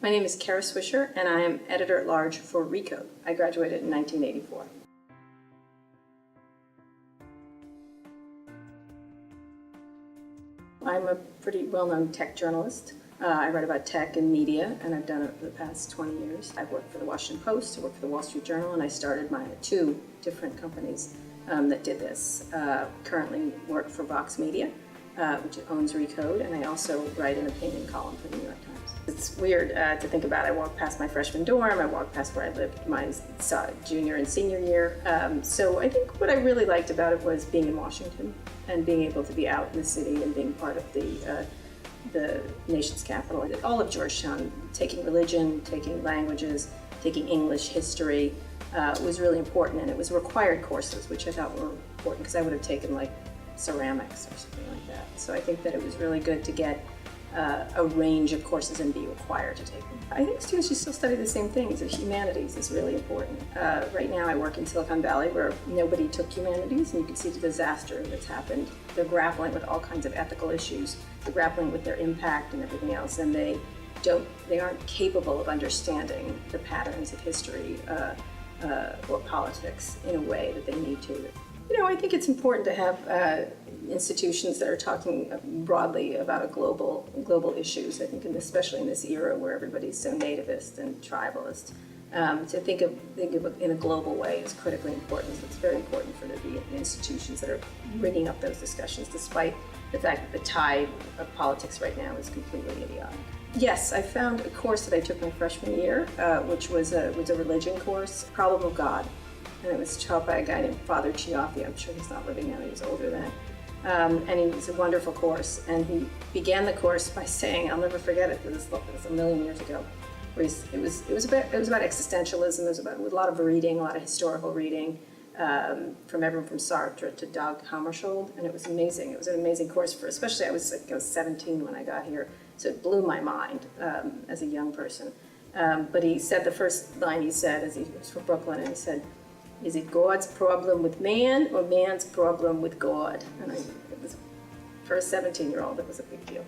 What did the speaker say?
My name is Swisher, and I am editor-at-large for Recode. I graduated in 1984. I'm a pretty well-known tech journalist. I write about tech and media, and I've done it for the past 20 years. I've worked for the Washington Post, I worked for the Wall Street Journal, and I started my two different companies that did this. Currently work for Vox Media, which owns Recode, and I also write an opinion column for the New York Times. It's weird to think about. I walked past my freshman dorm, I walked past where I lived my junior and senior year. So I think what I really liked about it was being in Washington and being able to be out in the city and being part of the nation's capital. All of Georgetown, taking religion, taking languages, taking English, history, was really important, and it was required courses, which I thought were important because I would have taken like ceramics or something like that. So I think that it was really good to get a range of courses and be required to take them. I think students should still study the same things. The humanities is really important. Right now I work in Silicon Valley where nobody took humanities, and you can see the disaster that's happened. They're grappling with all kinds of ethical issues. They're grappling with their impact and everything else, and they aren't capable of understanding the patterns of history or politics in a way that they need to. You know, I think it's important to have institutions that are talking broadly about global issues. I think, especially in this era where everybody's so nativist and tribalist, to think of it in a global way is critically important. So it's very important for there to be institutions that are bringing up those discussions, despite the fact that the tide of politics right now is completely idiotic. Yes, I found a course that I took my freshman year, which was a religion course, Problem of God. And it was taught by a guy named Father Chiaffi. I'm sure he's not living now, he was older then. And it was a wonderful course. And he began the course by saying, I'll never forget it, this was a million years ago, where it was about existentialism. It was about a lot of reading, a lot of historical reading, from everyone from Sartre to Dag Hammarskjöld, and it was amazing. It was an amazing course for, especially I was 17 when I got here, so it blew my mind as a young person. But he said, the first line he said, as he was from Brooklyn, and he said, "Is it God's problem with man or man's problem with God?" And it was, for a 17-year-old, it was a big deal.